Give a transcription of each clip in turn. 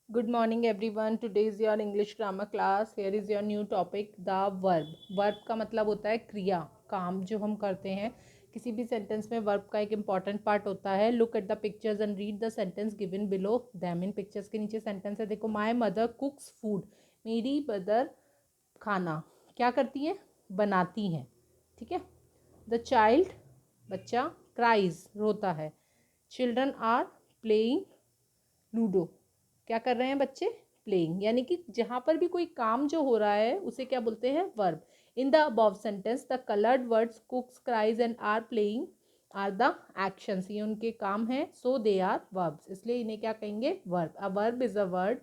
Good morning everyone. Today is your English grammar class. Here is your new topic, the verb. Verb का मतलब होता है क्रिया, काम जो हम करते हैं. किसी भी सेंटेंस में वर्ब का एक इंपॉर्टेंट पार्ट होता है. Look at the pictures and read the sentence given below them. In pictures के नीचे सेंटेंस है. देखो, माई मदर कुक्स फूड. मेरी मदर खाना क्या करती हैं? बनाती हैं. ठीक है. द चाइल्ड बच्चा क्राइज रोता है. Children are playing ludo. क्या कर रहे हैं बच्चे? प्लेइंग. यानी कि जहां पर भी कोई काम जो हो रहा है उसे क्या बोलते हैं? Verb. In the above sentence the coloured words cooks cries and are playing are the actions. ये उनके काम हैं, सो दे आर वर्ब्स. इसलिए इन्हें क्या कहेंगे? Verb. A verb is a word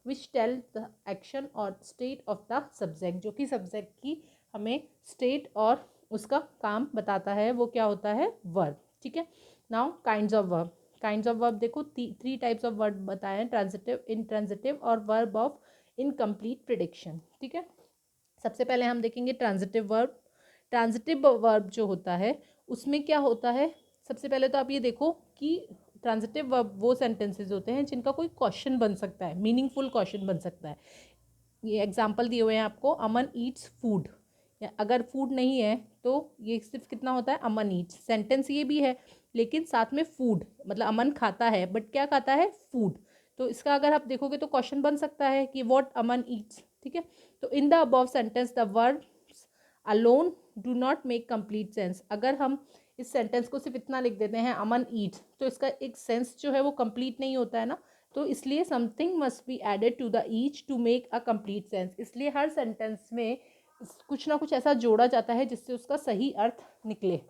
which tell the action or state of the subject. जो कि सब्जेक्ट की हमें स्टेट और उसका काम बताता है, वो क्या होता है? वर्ब. ठीक है. Now kinds of verb. Kinds of verb देखो, थ्री टाइप्स ऑफ वर्ब बताए हैं: ट्रांजिटिव, इंट्रांजिटिव और वर्ब ऑफ इनकम्प्लीट प्रिडिक्शन. ठीक है. सबसे पहले हम देखेंगे ट्रांजिटिव वर्ब. ट्रांजिटिव वर्ब जो होता है उसमें क्या होता है? सबसे पहले तो आप ये देखो कि ट्रांजिटिव वर्ब वो सेंटेंसेस होते हैं जिनका कोई क्वेश्चन बन सकता है, मीनिंगफुल क्वेश्चन बन सकता है. ये एग्जाम्पल दिए हुए हैं आपको. अमन ईट्स फूड. अगर फूड नहीं है तो ये सिर्फ कितना होता है? अमन ईट्स. सेंटेंस ये भी है लेकिन साथ में फूड, मतलब अमन खाता है, बट क्या खाता है? फूड. तो इसका अगर आप देखोगे तो क्वेश्चन बन सकता है कि व्हाट अमन ईट्स. ठीक है. तो इन the above sentence the verbs alone do not make complete sense. अगर हम इस सेंटेंस को सिर्फ इतना लिख देते हैं, अमन ईट्स, तो इसका एक सेंस जो है वो कंप्लीट नहीं होता है ना. तो इसलिए something must be added to the each to make a complete sense. इसलिए हर सेंटेंस में कुछ ना कुछ ऐसा जोड़ा जाता है जिससे उसका सही अर्थ निकले.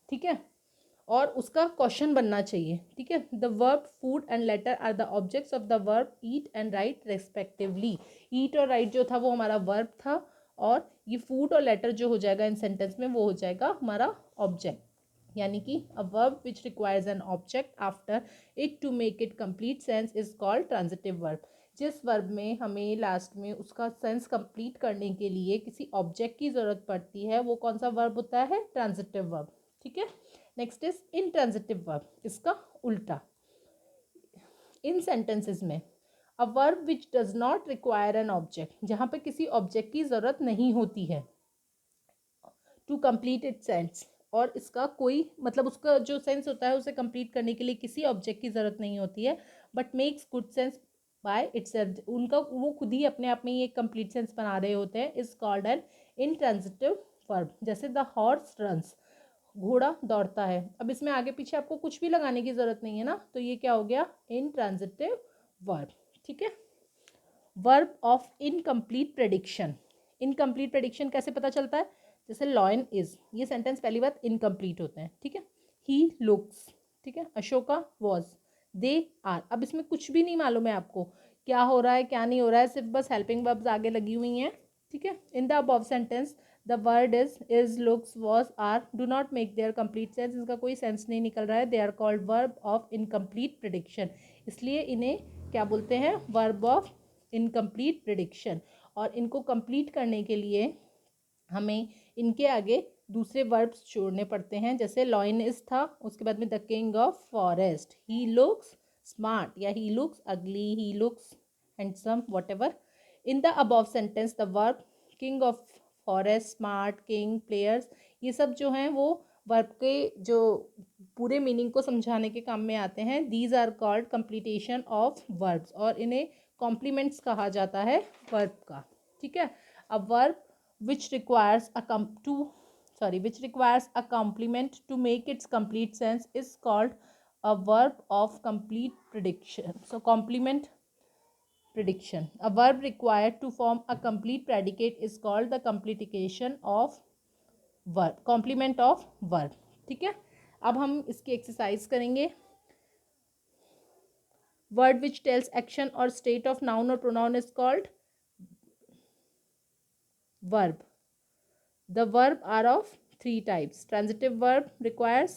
ठीक है. और उसका क्वेश्चन बनना चाहिए. ठीक है. The verb food and letter are the objects of the verb eat and write respectively. Eat और राइट जो था वो हमारा वर्ब था, और ये फूड और लेटर जो हो जाएगा इन सेंटेंस में वो हो जाएगा हमारा ऑब्जेक्ट. यानी कि a verb which requires an object after it to make it complete sense is called transitive verb. जिस वर्ब में हमें लास्ट में उसका सेंस कंप्लीट करने के लिए किसी ऑब्जेक्ट की ज़रूरत पड़ती है, वो कौन सा वर्ब होता है? Transitive verb. ठीक है. Next is intransitive verb. इसका उल्टा. इन सेंटेंसेस में अ verb which does not require an object, जहाँ पे किसी ऑब्जेक्ट की ज़रूरत नहीं होती है टू कंप्लीट इट सेंस, और इसका कोई मतलब उसका जो सेंस होता है उसे कंप्लीट करने के लिए किसी ऑब्जेक्ट की ज़रूरत नहीं होती है, but makes good sense by itself. उनका वो खुद ही अपने आप में ये कंप्लीट सेंस बना रहे होते हैं, is called an intransitive verb. जैसे द हॉर्स रन्स, घोड़ा दौड़ता है. अब इसमें आगे पीछे आपको कुछ भी लगाने की ज़रूरत नहीं है ना, तो ये क्या हो गया? Intransitive verb. ठीक है. Verb of incomplete prediction. Incomplete prediction कैसे पता चलता है? जैसे लॉयन इज, ये सेंटेंस पहली बात इनकम्प्लीट होते हैं. ठीक है. He looks. ठीक है. अशोका वॉज. They are. अब इसमें कुछ भी नहीं मालूम है आपको क्या हो रहा है क्या नहीं हो रहा है, सिर्फ बस हेल्पिंग वर्ब्स आगे लगी हुई हैं. ठीक है. In the above sentence the word is looks was are do not make their complete sense. इनका कोई सेंस नहीं निकल रहा है. They are called verb of incomplete prediction. इसलिए इन्हें क्या बोलते हैं? Verb of incomplete prediction. और इनको कंप्लीट करने के लिए हमें इनके आगे दूसरे वर्ब्स जोड़ने पड़ते हैं. जैसे लॉयन इज था, उसके बाद में the king of forest. He looks smart या ही लुक्स अगली, he looks handsome, what ever. In the above sentence the verb king of forest, smart, king, players, ये सब जो हैं वो वर्ब के जो पूरे मीनिंग को समझाने के काम में आते हैं. These are called completion of verbs, और इन्हें कॉम्प्लीमेंट्स कहा जाता है वर्ब का. ठीक है. A verb which requires which requires a complement to make its complete sense is called a verb of complete prediction. So complement prediction. A verb required to form a complete predicate is called the completion of verb, complement of verb. ठीक है. अब हम इसकी exercise करेंगे. Word which tells action or state of noun और pronoun is called verb. The verb are of three types. Transitive verb requires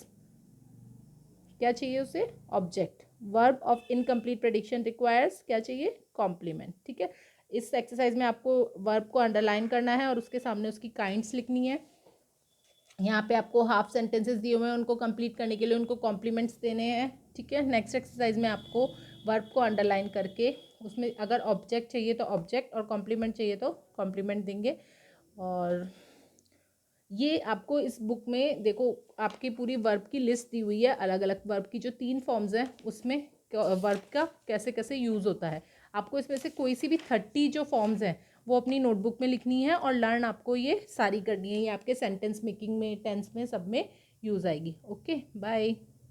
क्या चाहिए उसे? Object. Verb of incomplete prediction requires क्या चाहिए? कॉम्प्लीमेंट. ठीक है. इस एक्सरसाइज में आपको वर्ब को अंडरलाइन करना है और उसके सामने उसकी काइंड्स लिखनी है. यहाँ पे आपको हाफ सेंटेंसेस दिए हुए हैं, उनको कंप्लीट करने के लिए उनको कॉम्प्लीमेंट्स देने हैं. ठीक है. नेक्स्ट एक्सरसाइज में आपको वर्ब को अंडरलाइन करके उसमें अगर ऑब्जेक्ट चाहिए तो ऑब्जेक्ट और कॉम्प्लीमेंट चाहिए तो कॉम्प्लीमेंट देंगे। और ये आपको इस बुक में देखो आपकी पूरी वर्ब की लिस्ट दी हुई है, अलग अलग वर्ब की जो 3 फॉर्म्स हैं उसमें वर्ब का कैसे कैसे यूज़ होता है। आपको इसमें से कोई सी भी 30 जो फॉर्म्स हैं वो अपनी नोटबुक में लिखनी है और लर्न आपको ये सारी करनी है। ये आपके सेंटेंस मेकिंग में, टेंस में, सब में यूज़ आएगी। Okay, bye.